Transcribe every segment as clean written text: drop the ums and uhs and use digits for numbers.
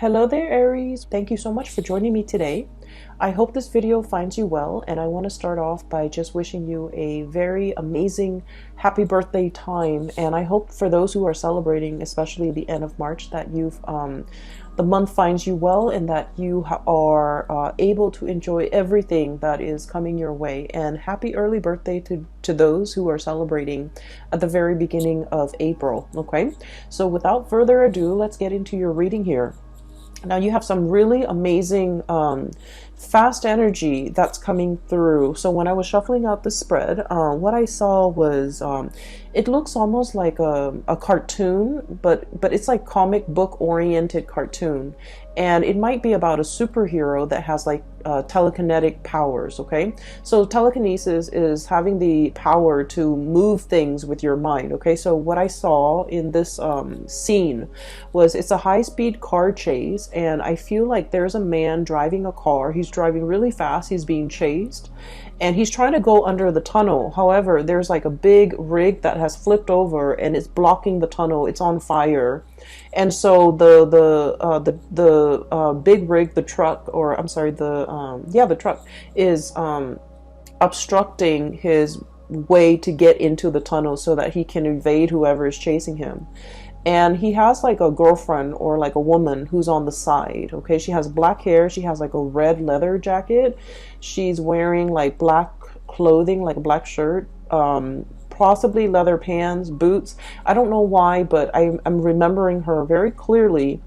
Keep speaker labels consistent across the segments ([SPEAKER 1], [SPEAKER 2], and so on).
[SPEAKER 1] Hello there, Aries. Thank you so much for joining me today. I hope this video finds you well, and I want to start off by just wishing you a very amazing happy birthday time. And I hope for those who are celebrating, especially the end of March, that the month finds you well and that you are able to enjoy everything that is coming your way. And happy early birthday to those who are celebrating at the very beginning of April. Okay, so without further ado, let's get into your reading here. Now you have some really amazing fast energy that's coming through. So when I was shuffling out the spread, what I saw was it looks almost like a cartoon, but it's like comic book oriented cartoon, and it might be about a superhero that has like telekinetic powers. Okay, so telekinesis is having the power to move things with your mind. Okay, so what I saw in this scene was it's a high-speed car chase, and I feel like there's a man driving a car. He's driving really fast. He's being chased, and he's trying to go under the tunnel. However, there's like a big rig that has flipped over and it's blocking the tunnel. It's on fire. And so the big rig, the truck, or I'm sorry, the truck is obstructing his way to get into the tunnel so that he can evade whoever is chasing him. And he has like a girlfriend or like a woman who's on the side. Okay, she has black hair. She has like a red leather jacket. She's wearing like black clothing, like a black shirt, possibly leather pants, boots. I don't know why, but I'm remembering her very clearly.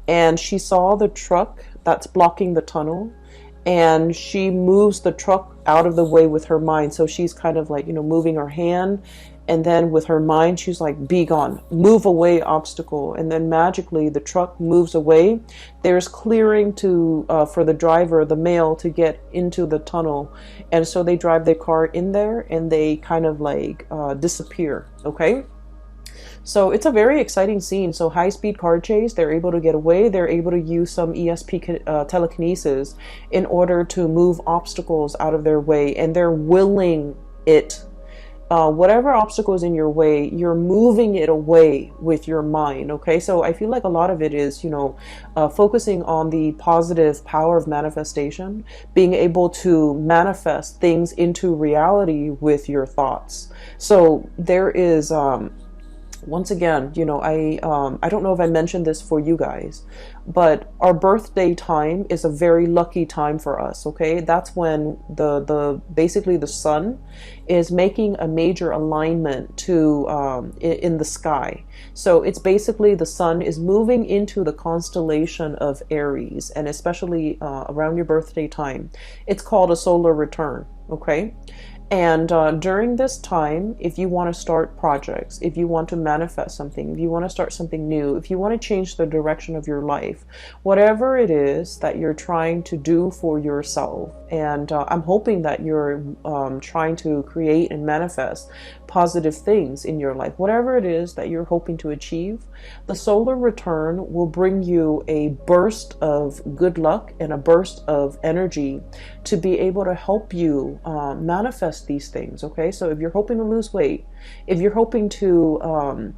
[SPEAKER 1] And she saw the truck that's blocking the tunnel, and she moves the truck out of the way with her mind. So she's kind of like, moving her hand, and then with her mind she's like, be gone, move away, obstacle. And then magically the truck moves away. There's clearing to for the driver, the male, to get into the tunnel. And so they drive their car in there and they kind of like disappear. Okay, so it's a very exciting scene. So high-speed car chase, they're able to get away. They're able to use some ESP telekinesis in order to move obstacles out of their way, and they're willing it. Whatever obstacle is in your way, you're moving it away with your mind. Okay, so I feel like a lot of it is, focusing on the positive power of manifestation, being able to manifest things into reality with your thoughts. So there is, once again, I don't know if I mentioned this for you guys, but our birthday time is a very lucky time for us. Okay, that's when basically the sun is making a major alignment to in the sky. So it's basically the sun is moving into the constellation of Aries, and especially around your birthday time, it's called a solar return. Okay. And during this time, if you want to start projects, if you want to manifest something, if you want to start something new, if you want to change the direction of your life, whatever it is that you're trying to do for yourself, and I'm hoping that you're trying to create and manifest positive things in your life, whatever it is that you're hoping to achieve, the solar return will bring you a burst of good luck and a burst of energy to be able to help you manifest these things. Okay, so if you're hoping to lose weight, if you're hoping to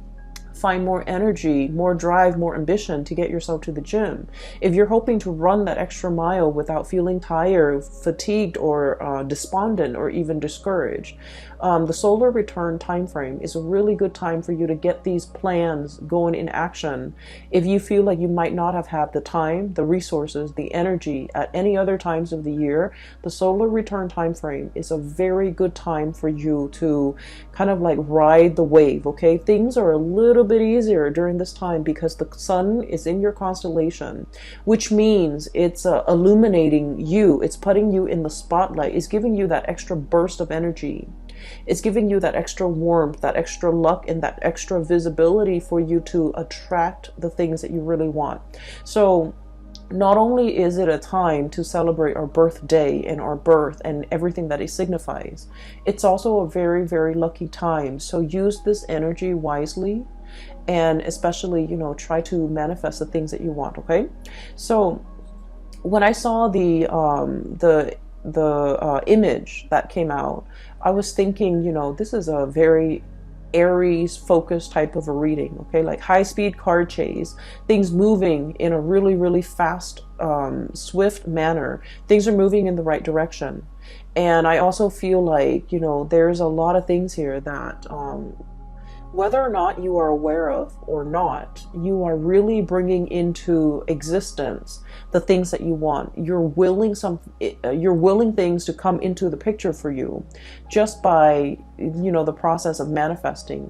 [SPEAKER 1] find more energy, more drive, more ambition to get yourself to the gym, if you're hoping to run that extra mile without feeling tired, fatigued, or despondent, or even discouraged, the solar return time frame is a really good time for you to get these plans going in action. If you feel like you might not have had the time, the resources, the energy at any other times of the year, the solar return time frame is a very good time for you to kind of like ride the wave. Okay, things are a little bit easier during this time because the sun is in your constellation, which means it's illuminating you, it's putting you in the spotlight, it's giving you that extra burst of energy. It's giving you that extra warmth, that extra luck, and that extra visibility for you to attract the things that you really want. So not only is it a time to celebrate our birthday and our birth and everything that it signifies, it's also a very, very lucky time. So use this energy wisely, and especially, try to manifest the things that you want. Okay, so when I saw the image that came out, I was thinking, this is a very Aries focused type of a reading, okay? Like high speed car chase, things moving in a really, really fast, swift manner. Things are moving in the right direction. And I also feel like, you know, there's a lot of things here that, whether or not you are aware of or not, you are really bringing into existence the things that you want. You're willing things to come into the picture for you just by, you know, the process of manifesting,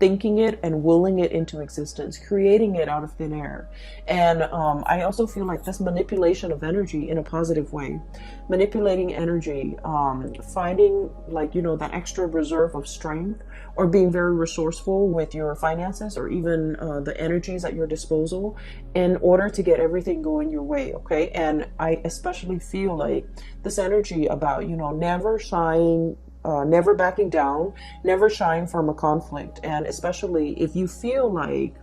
[SPEAKER 1] thinking it and willing it into existence, creating it out of thin air. And I also feel like this manipulation of energy in a positive way, manipulating energy, finding, like, you know, that extra reserve of strength, or being very resourceful with your finances, or even the energies at your disposal, in order to get everything going your way, okay? And I especially feel like this energy about, you know, never shying, never backing down, never shying from a conflict. And especially if you feel like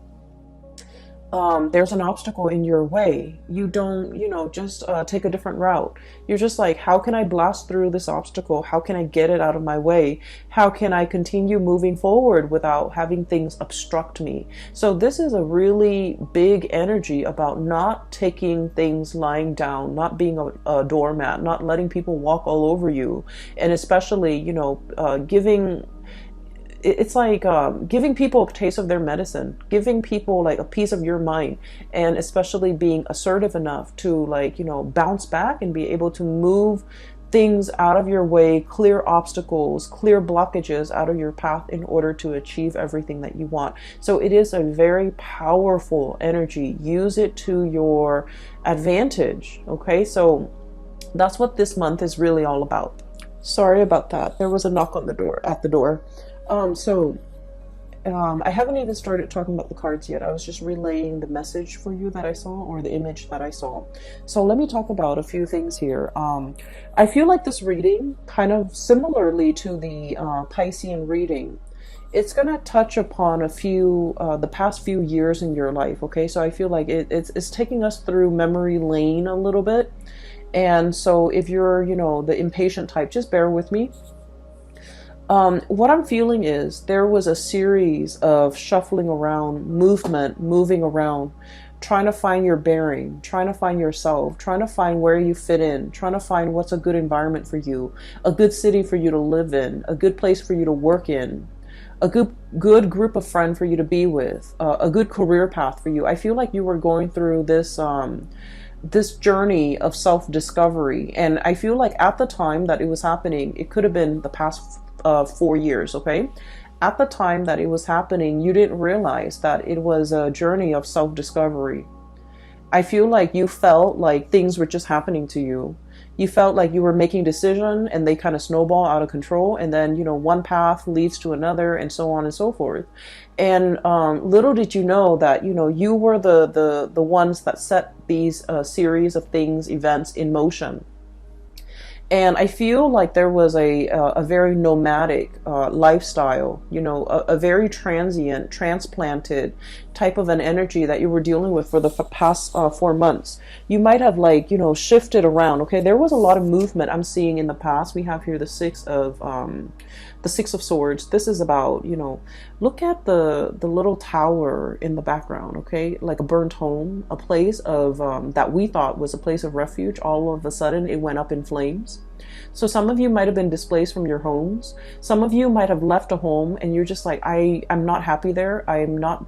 [SPEAKER 1] there's an obstacle in your way, you don't, you know, just take a different route. You're just like, how can I blast through this obstacle? How can I get it out of my way? How can I continue moving forward without having things obstruct me? So this is a really big energy about not taking things lying down, not being a doormat, not letting people walk all over you. And especially, you know, it's like giving people a taste of their medicine, giving people like a piece of your mind, and especially being assertive enough to, like, you know, bounce back and be able to move things out of your way, clear obstacles, clear blockages out of your path in order to achieve everything that you want. So it is a very powerful energy. Use it to your advantage, okay? So that's what this month is really all about. Sorry about that. There was a knock on the door, at the door. I haven't even started talking about the cards yet. I was just relaying the message for you that I saw, or the image that I saw. So let me talk about a few things here. I feel like this reading, kind of similarly to the Piscean reading, it's going to touch upon a few, the past few years in your life, okay? So I feel like it's taking us through memory lane a little bit. And so if you're, you know, the impatient type, just bear with me. What I'm feeling is there was a series of shuffling around, moving around, trying to find your bearing, trying to find yourself, trying to find where you fit in, trying to find what's a good environment for you, a good city for you to live in, a good place for you to work in, a good group of friends for you to be with, a good career path for you. I feel like you were going through this this journey of self-discovery, and I feel like at the time that it was happening, it could have been the past 4 years, okay? At the time that it was happening, you didn't realize that it was a journey of self-discovery. I feel like you felt like things were just happening to you. You felt like you were making decisions and they kind of snowball out of control, and then, you know, one path leads to another, and so on and so forth. And little did you know that, you know, you were the ones that set these series of things, events in motion. And I feel like there was a very nomadic lifestyle, you know, a very transient, transplanted type of an energy that you were dealing with for the past 4 months. You might have, like, you know, shifted around. Okay, there was a lot of movement I'm seeing in the past. We have here the Six of Swords. This is about, you know, look at the little tower in the background, okay? Like a burnt home, a place of that we thought was a place of refuge. All of a sudden it went up in flames. So some of you might have been displaced from your homes. Some of you might have left a home and you're just like, I'm not happy there. I'm not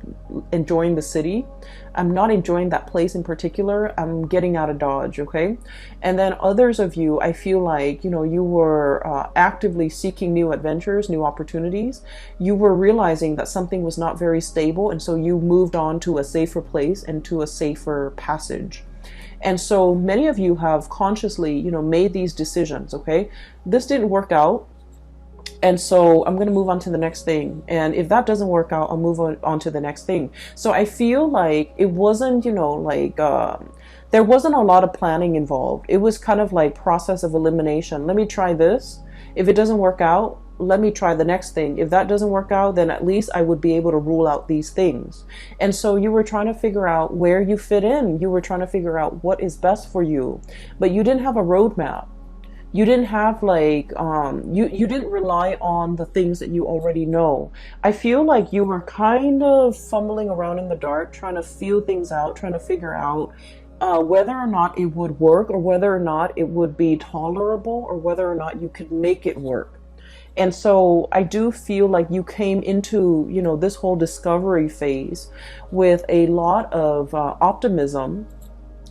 [SPEAKER 1] enjoying the city. I'm not enjoying that place in particular. I'm getting out of Dodge, okay? And then others of you, I feel like, you know, you were actively seeking new adventures, new opportunities. You were realizing that something was not very stable, and so you moved on to a safer place and to a safer passage. And so many of you have consciously, you know, made these decisions, okay? This didn't work out, and so I'm going to move on to the next thing. And if that doesn't work out, I'll move on to the next thing. So I feel like it wasn't, you know, like there wasn't a lot of planning involved. It was kind of like process of elimination. Let me try this. If it doesn't work out, let me try the next thing. If that doesn't work out, then at least I would be able to rule out these things. And so you were trying to figure out where you fit in. You were trying to figure out what is best for you, but you didn't have a roadmap. You didn't have like you didn't rely on the things that you already know. I feel like you were kind of fumbling around in the dark, trying to feel things out, trying to figure out whether or not it would work, or whether or not it would be tolerable, or whether or not you could make it work. And so I do feel like you came into, you know, this whole discovery phase with a lot of optimism,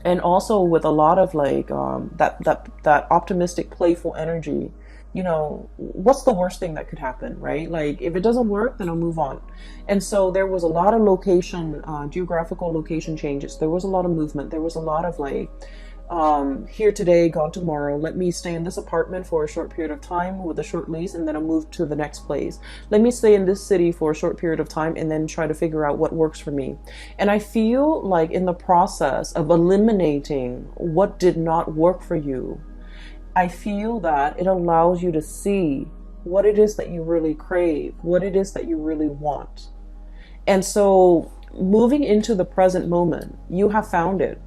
[SPEAKER 1] and also with a lot of like that optimistic, playful energy. You know, what's the worst thing that could happen, right? Like, if it doesn't work, then I'll move on. And so there was a lot of location, geographical location changes. There was a lot of movement. There was a lot of like, here today, gone tomorrow. Let me stay in this apartment for a short period of time with a short lease, and then I'll move to the next place. Let me stay in this city for a short period of time, and then try to figure out what works for me. And I feel like in the process of eliminating what did not work for you, I feel that it allows you to see what it is that you really crave, what it is that you really want. And so moving into the present moment, you have found it.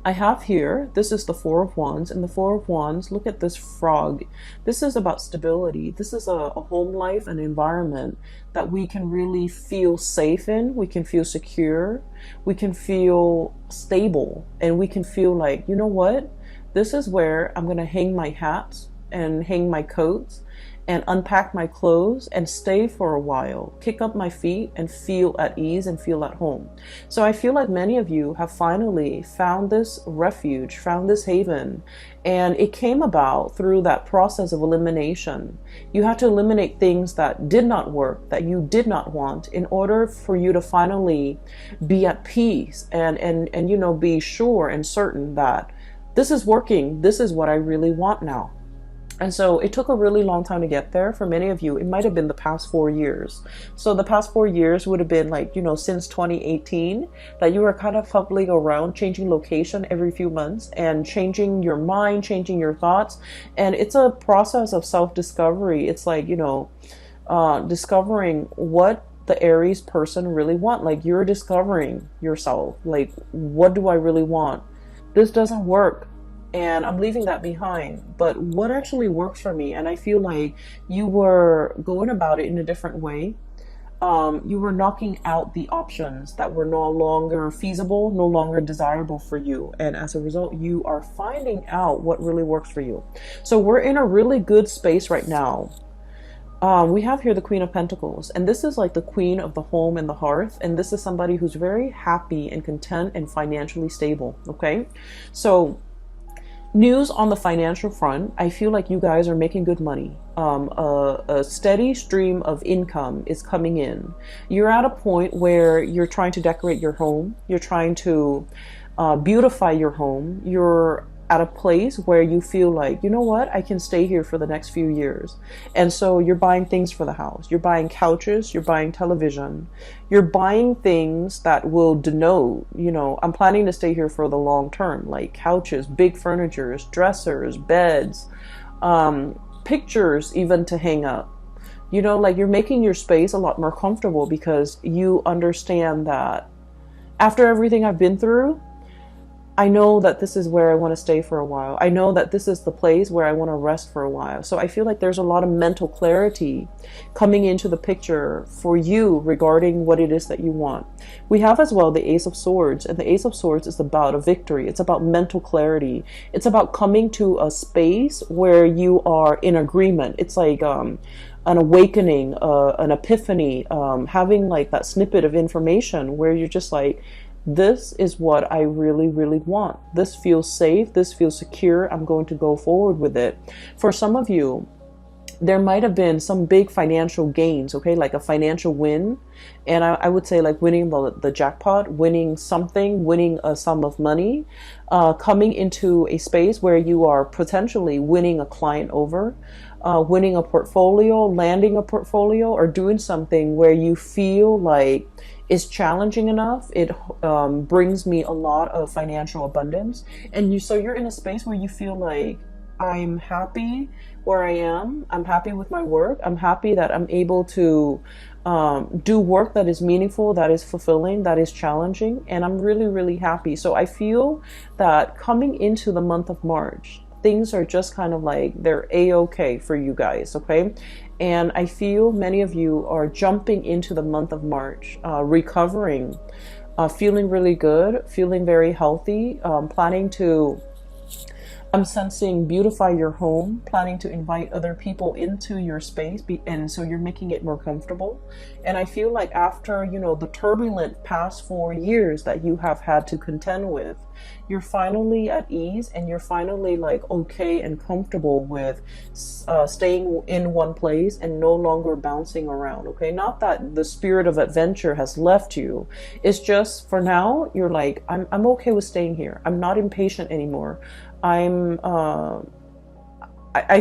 [SPEAKER 1] I have here, this is the Four of Wands, and the Four of Wands, look at this frog. This is about stability. This is a home life, an environment that we can really feel safe in. We can feel secure. We can feel stable. And we can feel like, you know what? This is where I'm going to hang my hats and hang my coats and unpack my clothes and stay for a while, kick up my feet and feel at ease and feel at home. So I feel like many of you have finally found this refuge, found this haven, and it came about through that process of elimination. You had to eliminate things that did not work, that you did not want, in order for you to finally be at peace and you know, be sure and certain that this is working. This is what I really want now. And so it took a really long time to get there. For many of you, it might have been the past 4 years. So the past 4 years would have been like, you know, since 2018, that you were kind of fumbling around, changing location every few months and changing your mind, changing your thoughts. And it's a process of self-discovery. It's like, you know, discovering what the Aries person really want. Like, you're discovering yourself. Like, what do I really want? This doesn't work, and I'm leaving that behind, but what actually works for me? And I feel like you were going about it in a different way. You were knocking out the options that were no longer feasible, no longer desirable for you. And as a result, you are finding out what really works for you. So we're in a really good space right now. We have here the Queen of Pentacles, and this is like the queen of the home and the hearth. And this is somebody who's very happy and content and financially stable. Okay. So news on the financial front, I feel like you guys are making good money. A steady stream of income is coming in. You're at a point where you're trying to decorate your home. You're trying to beautify your home. You're at a place where you feel like, you know what, I can stay here for the next few years. And so you're buying things for the house. You're buying couches, you're buying television, you're buying things that will denote, you know, I'm planning to stay here for the long term, like couches, big furnitures, dressers, beds, pictures even to hang up. You know, like, you're making your space a lot more comfortable because you understand that after everything I've been through, I know that this is where I want to stay for a while. I know that this is the place where I want to rest for a while. So I feel like there's a lot of mental clarity coming into the picture for you regarding what it is that you want. We have as well the Ace of Swords, and the Ace of Swords is about a victory. It's about mental clarity. It's about coming to a space where you are in agreement. It's like an awakening, an epiphany, having like that snippet of information where you're just like, this is what I really, really want. This feels safe. This feels secure. I'm going to go forward with it. For some of you, there might have been some big financial gains, okay, like a financial win. And I would say like winning the jackpot, winning something, winning a sum of money, coming into a space where you are potentially winning a client over, winning a portfolio, landing a portfolio, or doing something where you feel like is challenging enough. It brings me a lot of financial abundance. And so you're in a space where you feel like, I'm happy where I am. I'm happy with my work. I'm happy that I'm able to do work that is meaningful, that is fulfilling, that is challenging. And I'm really, really happy. So I feel that coming into the month of March, things are just kind of like they're a-okay for you guys, okay? And I feel many of you are jumping into the month of March, recovering, feeling really good, feeling very healthy, planning to, I'm sensing, beautify your home, planning to invite other people into your space, and so you're making it more comfortable. And I feel like after, you know, the turbulent past 4 years that you have had to contend with, you're finally at ease, and you're finally like okay and comfortable with staying in one place and no longer bouncing around, okay? Not that the spirit of adventure has left you. It's just for now, you're like, I'm okay with staying here. I'm not impatient anymore. I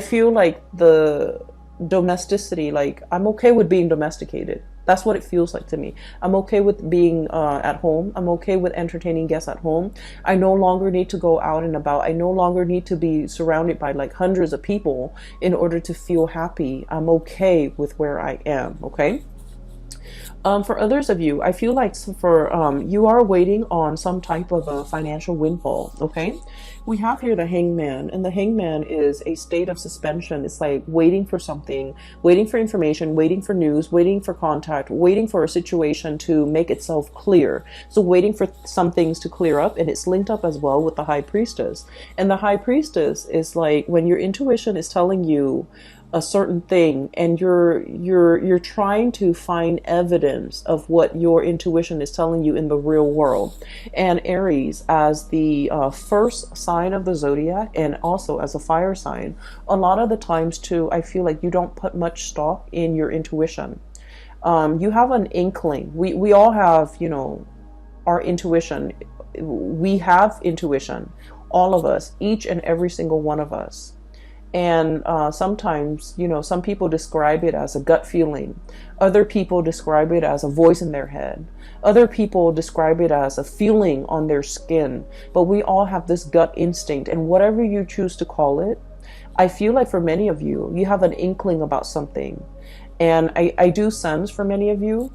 [SPEAKER 1] feel like the domesticity, like I'm okay with being domesticated. That's what it feels like to me. I'm okay with being at home. I'm okay with entertaining guests at home. I no longer need to go out and about. I no longer need to be surrounded by like hundreds of people in order to feel happy. I'm okay with where I am, okay? For others of you, I feel like you are waiting on some type of a financial windfall, okay? We have here the Hangman, and the Hangman is a state of suspension. It's like waiting for something, waiting for information, waiting for news, waiting for contact, waiting for a situation to make itself clear. So waiting for some things to clear up, and it's linked up as well with the High Priestess. And the High Priestess is like when your intuition is telling you a certain thing, and you're trying to find evidence of what your intuition is telling you in the real world. And Aries, as the first sign of the zodiac, and also as a fire sign, a lot of the times too, I feel like you don't put much stock in your intuition. You have an inkling. We all have, you know, our intuition. We have intuition, all of us, each and every single one of us. And sometimes, you know, some people describe it as a gut feeling. Other people describe it as a voice in their head. Other people describe it as a feeling on their skin. But we all have this gut instinct, and whatever you choose to call it, I feel like for many of you, you have an inkling about something. And I do sense for many of you,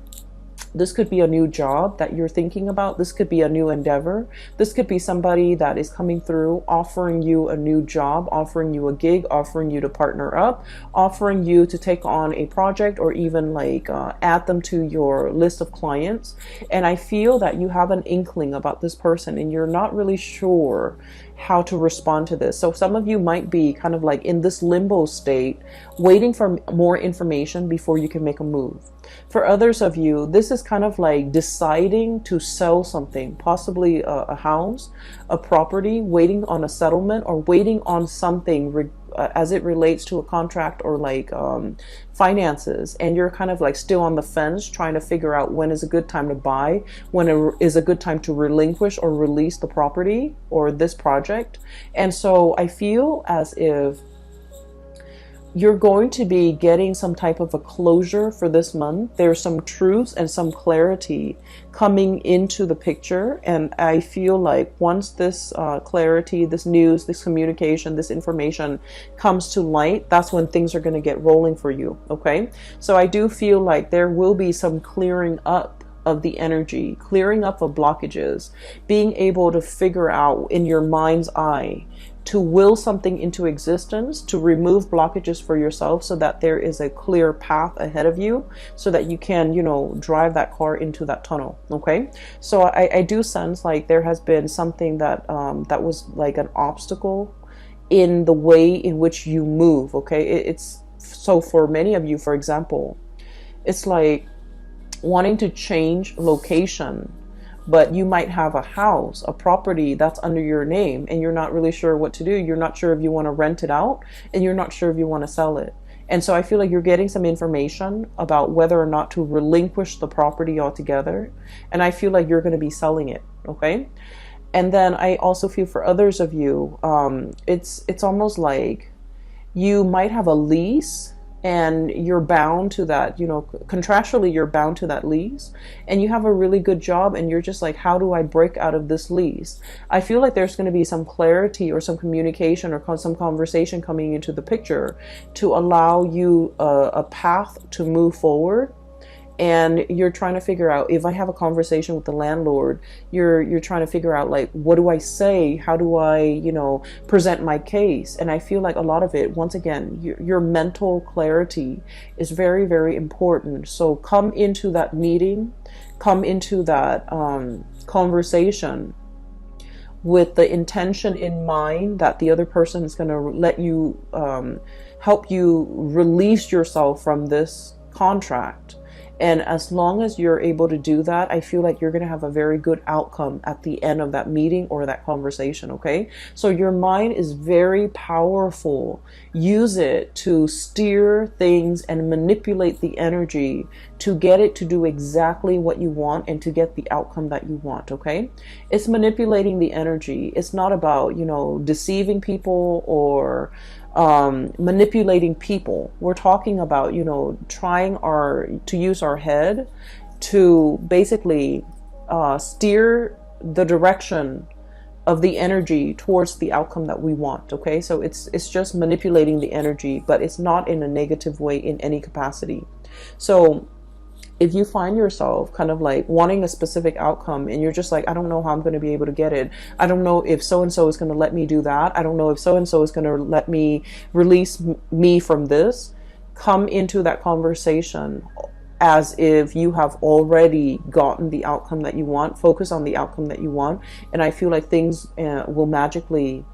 [SPEAKER 1] this could be a new job that you're thinking about. This could be a new endeavor. This could be somebody that is coming through, offering you a new job, offering you a gig, offering you to partner up, offering you to take on a project, or even like add them to your list of clients. And I feel that you have an inkling about this person, and you're not really sure how to respond to this. So some of you might be kind of like in this limbo state, waiting for more information before you can make a move. For others of you, this is kind of like deciding to sell something, possibly a house, a property, waiting on a settlement, or waiting on something as it relates to a contract or like finances. And you're kind of like still on the fence, trying to figure out when is a good time to buy, when is a good time to relinquish or release the property or this project. And so I feel as if you're going to be getting some type of a closure for this month. There's some truths and some clarity coming into the picture. And I feel like once this clarity, this news, this communication, this information comes to light, that's when things are going to get rolling for you. Okay. So I do feel like there will be some clearing up of the energy, clearing up of blockages, being able to figure out in your mind's eye to will something into existence, to remove blockages for yourself so that there is a clear path ahead of you, so that you can, you know, drive that car into that tunnel. Okay. So I do sense like there has been something that that was like an obstacle in the way in which you move. Okay. It's so for many of you, for example, it's like wanting to change location, but you might have a house, a property that's under your name, and you're not really sure what to do. You're not sure if you want to rent it out, and you're not sure if you want to sell it. And so I feel like you're getting some information about whether or not to relinquish the property altogether. And I feel like you're going to be selling it. Okay. And then I also feel for others of you, it's almost like you might have a lease, and you're bound to that, you know, contractually you're bound to that lease, and you have a really good job, and you're just like, how do I break out of this lease? I feel like there's going to be some clarity or some communication or some conversation coming into the picture to allow you a path to move forward and you're trying to figure out, if I have a conversation with the landlord, you're trying to figure out, like, what do I say? How do I, present my case? And I feel like a lot of it, once again, your mental clarity is very, very important. So come into that meeting, come into that conversation with the intention in mind that the other person is going to let you, help you release yourself from this contract. And as long as you're able to do that, I feel like you're going to have a very good outcome at the end of that meeting or that conversation, okay? So your mind is very powerful. Use it to steer things and manipulate the energy to get it to do exactly what you want and to get the outcome that you want, okay? It's manipulating the energy. It's not about, deceiving people or manipulating people. We're talking about, trying to use our head to basically steer the direction of the energy towards the outcome that we want. Okay, so it's just manipulating the energy, but it's not in a negative way in any capacity. So if you find yourself kind of like wanting a specific outcome and you're just like, I don't know how I'm going to be able to get it. I don't know if so-and-so is going to let me do that. I don't know if so-and-so is going to let me release me from this. Come into that conversation as if you have already gotten the outcome that you want. Focus on the outcome that you want. And I feel like things will magically,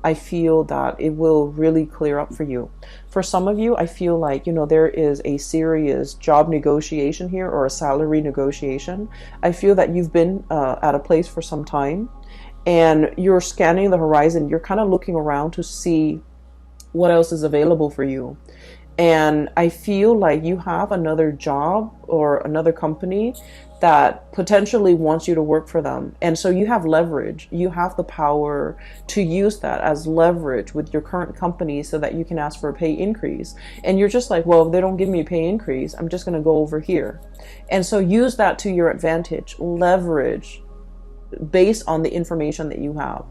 [SPEAKER 1] I feel that it will really clear up for you. For some of you, I feel like, there is a serious job negotiation here or a salary negotiation. I feel that you've been at a place for some time and you're scanning the horizon. You're kind of looking around to see what else is available for you. And I feel like you have another job or another company that potentially wants you to work for them. And so you have leverage. You have the power to use that as leverage with your current company so that you can ask for a pay increase. And you're just like, well, if they don't give me a pay increase, I'm just going to go over here. And so use that to your advantage. Leverage based on the information that you have.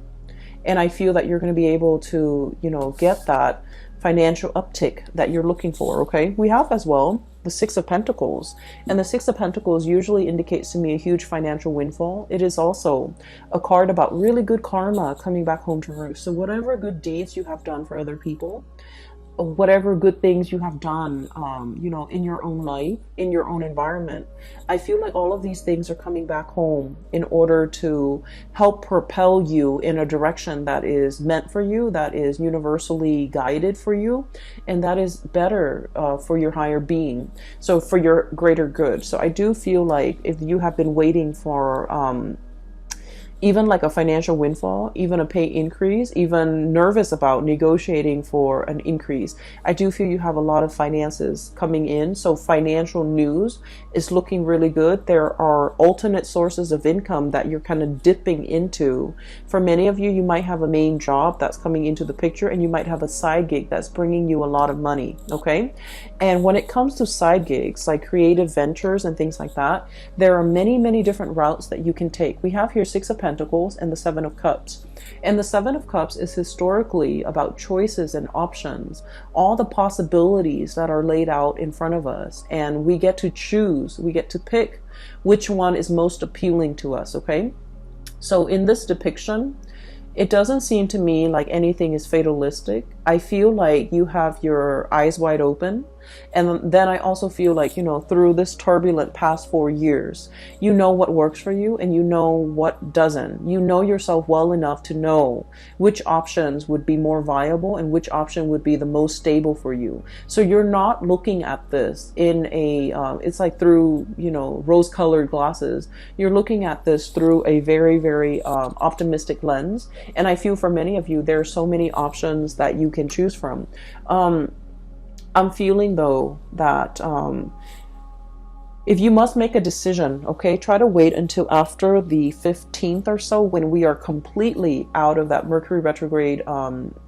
[SPEAKER 1] And I feel that you're going to be able to, get that financial uptick that you're looking for, okay? We have as well the Six of Pentacles. And the Six of Pentacles usually indicates to me a huge financial windfall. It is also a card about really good karma coming back home to roost. So whatever good deeds you have done for other people, whatever good things you have done, in your own life, in your own environment, I feel like all of these things are coming back home in order to help propel you in a direction that is meant for you, that is universally guided for you, and that is better for your higher being, so for your greater good. So I do feel like if you have been waiting for even like a financial windfall, even a pay increase, even nervous about negotiating for an increase, I do feel you have a lot of finances coming in. So financial news is looking really good. There are alternate sources of income that you're kind of dipping into. For many of you, you might have a main job that's coming into the picture, and you might have a side gig that's bringing you a lot of money, okay? And when it comes to side gigs, like creative ventures and things like that, there are many, many different routes that you can take. We have here Six of Pentacles and the Seven of Cups. And the Seven of Cups is historically about choices and options, all the possibilities that are laid out in front of us. And we get to choose, we get to pick which one is most appealing to us, okay? So in this depiction, it doesn't seem to me like anything is fatalistic. I feel like you have your eyes wide open. And then I also feel like, through this turbulent past 4 years, you know what works for you and you know what doesn't. You know yourself well enough to know which options would be more viable and which option would be the most stable for you. So you're not looking at this in a, it's like through, rose-colored glasses. You're looking at this through a very, very optimistic lens. And I feel for many of you, there are so many options that you can choose from. I'm feeling though that if you must make a decision, okay, try to wait until after the 15th or so, when we are completely out of that Mercury retrograde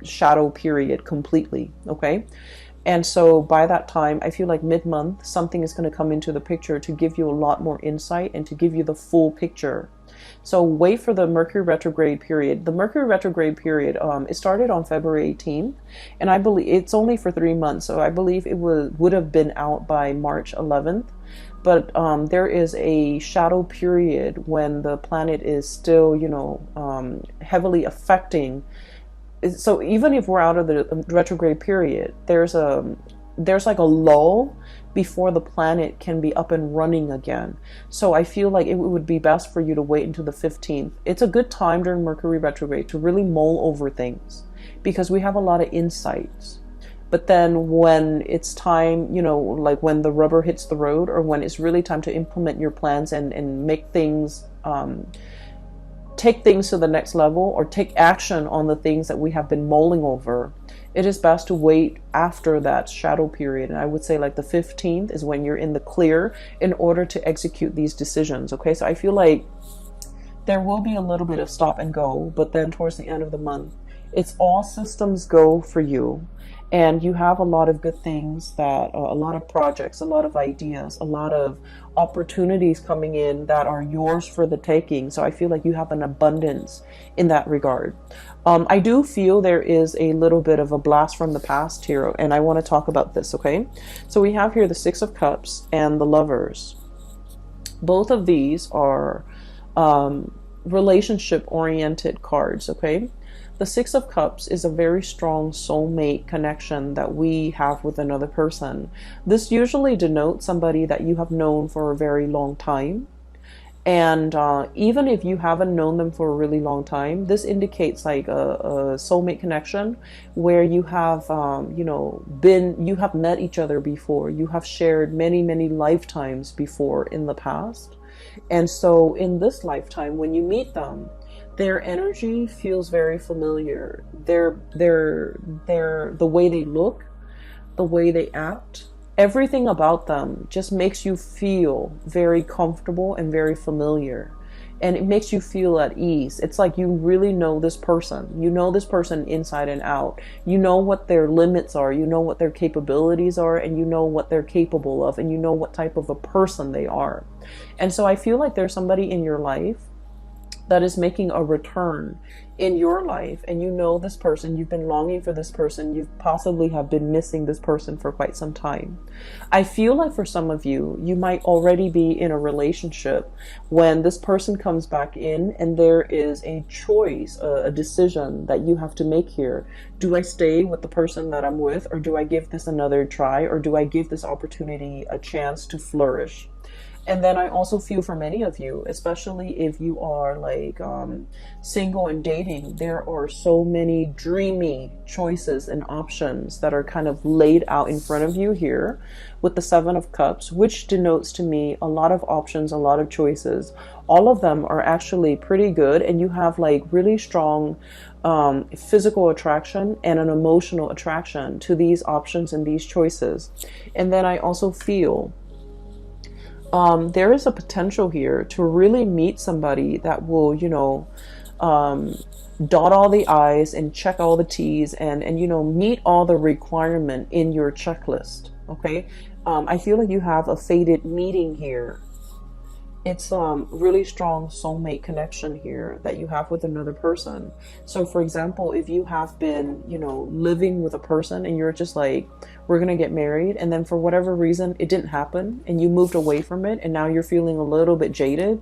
[SPEAKER 1] shadow period completely, okay? And so by that time, I feel like mid-month, something is going to come into the picture to give you a lot more insight and to give you the full picture. So wait for the Mercury retrograde period. The Mercury retrograde period, it started on February 18th, and I believe it's only for 3 months. So I believe it would have been out by March 11th. but there is a shadow period when the planet is still, heavily affecting. So even if we're out of the retrograde period, there's like a lull before the planet can be up and running again. So I feel like it would be best for you to wait until the 15th. It's a good time during Mercury retrograde to really mull over things, because we have a lot of insights. But then when it's time, like when the rubber hits the road, or when it's really time to implement your plans and make things, take things to the next level, or take action on the things that we have been mulling over, it is best to wait after that shadow period. And I would say like the 15th is when you're in the clear in order to execute these decisions. Okay, so I feel like there will be a little bit of stop and go, but then towards the end of the month, it's all systems go for you. And you have a lot of good things, that a lot of projects, a lot of ideas, a lot of opportunities coming in that are yours for the taking. So I feel like you have an abundance in that regard. I do feel there is a little bit of a blast from the past here, and I want to talk about this, okay? So we have here the Six of Cups and the Lovers. Both of these are relationship-oriented cards, okay? The Six of Cups is a very strong soulmate connection that we have with another person. This usually denotes somebody that you have known for a very long time. And even if you haven't known them for a really long time, this indicates like a soulmate connection where you have, you have met each other before. You have shared many, many lifetimes before in the past. And so in this lifetime, when you meet them, their energy feels very familiar. The way they look, the way they act, everything about them just makes you feel very comfortable and very familiar. And it makes you feel at ease. It's like you really know this person. You know this person inside and out. You know what their limits are. You know what their capabilities are. And you know what they're capable of. And you know what type of a person they are. And so I feel like there's somebody in your life that is making a return in your life, and you know this person, you've been longing for this person, you possibly have been missing this person for quite some time. I feel like for some of you, you might already be in a relationship when this person comes back in, and there is a choice, a decision that you have to make here. Do I stay with the person that I'm with, or do I give this another try, or do I give this opportunity a chance to flourish? And then I also feel for many of you, especially if you are like single and dating, there are so many dreamy choices and options that are kind of laid out in front of you here with the Seven of Cups, which denotes to me a lot of options, a lot of choices. All of them are actually pretty good, and you have like really strong physical attraction and an emotional attraction to these options and these choices. And then I also feel there is a potential here to really meet somebody that will, dot all the I's and check all the T's and meet all the requirement in your checklist. Okay. I feel like you have a fated meeting here. It's really strong soulmate connection here that you have with another person. So for example, if you have been, living with a person and you're just like, we're going to get married, and then for whatever reason, it didn't happen and you moved away from it, and now you're feeling a little bit jaded,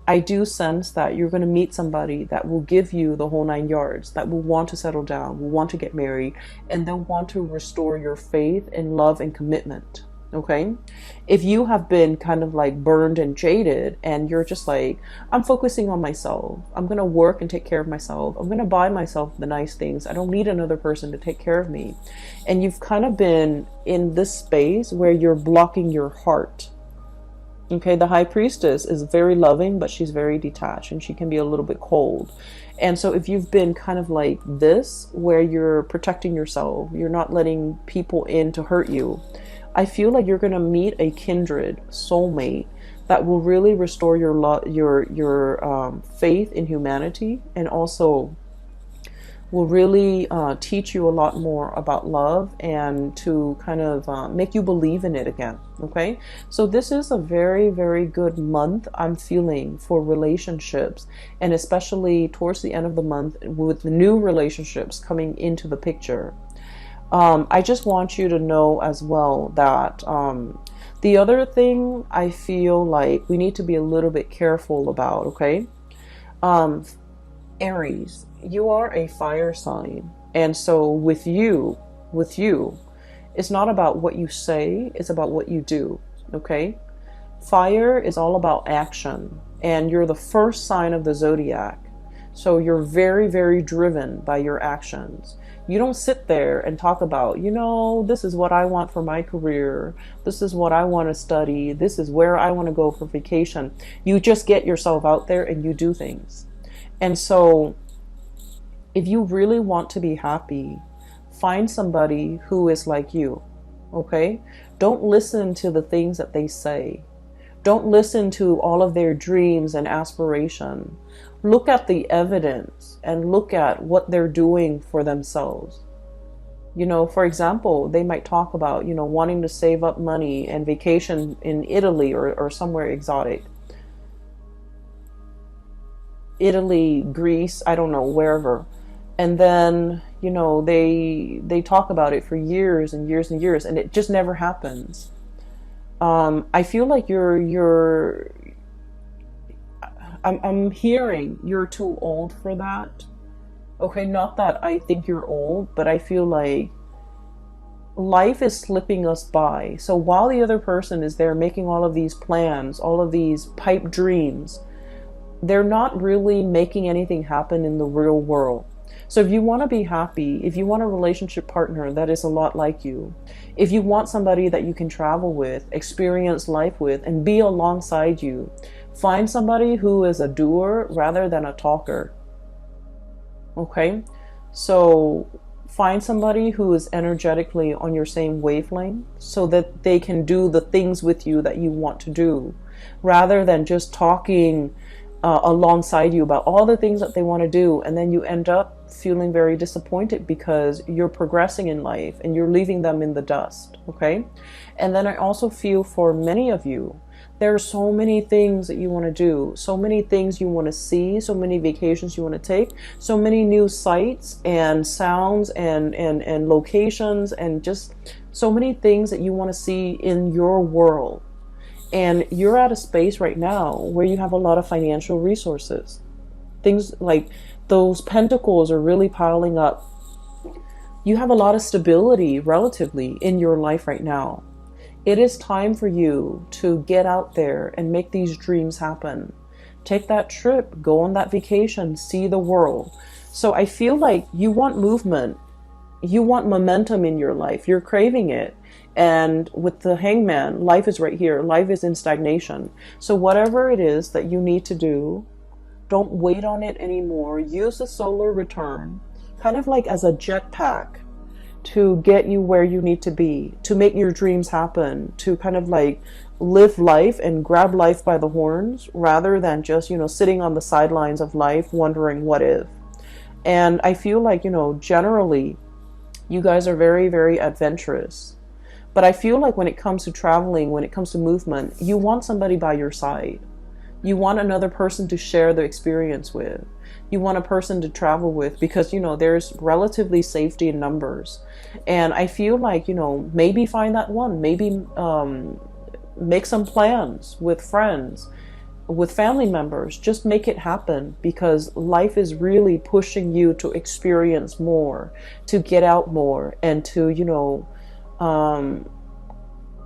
[SPEAKER 1] I do sense that you're going to meet somebody that will give you the whole 9 yards, that will want to settle down, will want to get married, and they'll want to restore your faith and love and commitment. Okay, if you have been kind of like burned and jaded and you're just like, I'm focusing on myself, I'm going to work and take care of myself, I'm going to buy myself the nice things, I don't need another person to take care of me, and you've kind of been in this space where you're blocking your heart. Okay, the High Priestess is very loving, but she's very detached and she can be a little bit cold. And so if you've been kind of like this, where you're protecting yourself, you're not letting people in to hurt you, I feel like you're going to meet a kindred soulmate that will really restore your faith in humanity, and also will really teach you a lot more about love and to kind of make you believe in it again. Okay, so this is a very, very good month I'm feeling for relationships, and especially towards the end of the month with the new relationships coming into the picture. I just want you to know as well that The other thing I feel like we need to be a little bit careful about, okay? Um, Aries, you are a fire sign. And so with you, it's not about what you say, it's about what you do, okay? Fire is all about action, and you're the first sign of the zodiac. So you're very, very driven by your actions. You don't sit there and talk about, this is what I want for my career. This is what I want to study. This is where I want to go for vacation. You just get yourself out there and you do things. And so if you really want to be happy, find somebody who is like you, okay? Don't listen to the things that they say. Don't listen to all of their dreams and aspiration. Look at the evidence and look at what they're doing for themselves. For example, they might talk about, wanting to save up money and vacation in Italy or somewhere exotic. Italy, Greece, I don't know, wherever. And then, they talk about it for years and years and years, and it just never happens. I feel like I'm hearing you're too old for that. Okay, not that I think you're old, but I feel like life is slipping us by. So while the other person is there making all of these plans, all of these pipe dreams, they're not really making anything happen in the real world. So if you want to be happy, if you want a relationship partner that is a lot like you, if you want somebody that you can travel with, experience life with, and be alongside you, find somebody who is a doer rather than a talker. Okay? So find somebody who is energetically on your same wavelength so that they can do the things with you that you want to do, rather than just talking alongside you about all the things that they want to do, and then you end up feeling very disappointed because you're progressing in life and you're leaving them in the dust. Okay? And then I also feel for many of you, there are so many things that you want to do, so many things you want to see, so many vacations you want to take, so many new sights and sounds and locations, and just so many things that you want to see in your world. And you're at a space right now where you have a lot of financial resources. Things like those pentacles are really piling up. You have a lot of stability relatively in your life right now. It is time for you to get out there and make these dreams happen. Take that trip, go on that vacation, see the world. So I feel like you want movement. You want momentum in your life. You're craving it. And with the Hangman, life is right here. Life is in stagnation. So whatever it is that you need to do, don't wait on it anymore. Use the solar return kind of like as a jetpack to get you where you need to be, to make your dreams happen, to kind of like live life and grab life by the horns, rather than just, sitting on the sidelines of life wondering what if. And I feel like, generally, you guys are very, very adventurous. But I feel like when it comes to traveling, when it comes to movement, you want somebody by your side. You want another person to share the experience with. You want a person to travel with because, there's relatively safety in numbers. And I feel like, maybe find that one. Maybe make some plans with friends, with family members. Just make it happen, because life is really pushing you to experience more, to get out more, and to,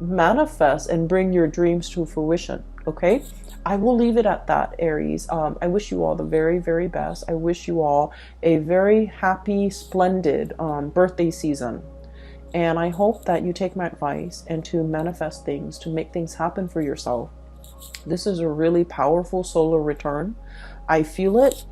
[SPEAKER 1] manifest and bring your dreams to fruition. Okay? I will leave it at that, Aries. I wish you all the very, very best. I wish you all a very happy, splendid birthday season. And I hope that you take my advice and to manifest things, to make things happen for yourself. This is a really powerful solar return. I feel it.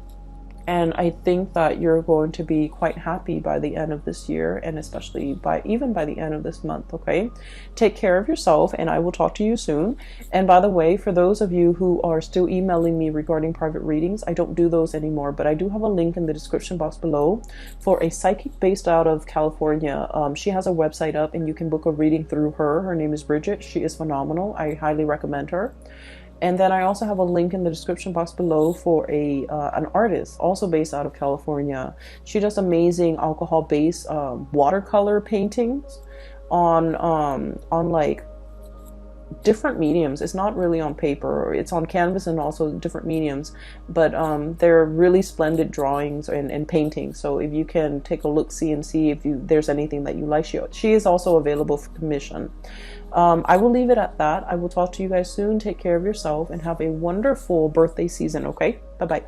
[SPEAKER 1] And I think that you're going to be quite happy by the end of this year, and especially even by the end of this month, okay? Take care of yourself, and I will talk to you soon. And by the way, for those of you who are still emailing me regarding private readings, I don't do those anymore, but I do have a link in the description box below for a psychic based out of California. She has a website up, and you can book a reading through her. Her name is Bridget. She is phenomenal. I highly recommend her. And then I also have a link in the description box below for an artist also based out of California. She does amazing alcohol-based watercolor paintings on like different mediums. It's not really on paper, it's on canvas and also different mediums, but they're really splendid drawings and paintings. So if you can take a look, see, and see if there's anything that you like, she is also available for commission. I will leave it at that. I will talk to you guys soon. Take care of yourself and have a wonderful birthday season. Okay, bye bye.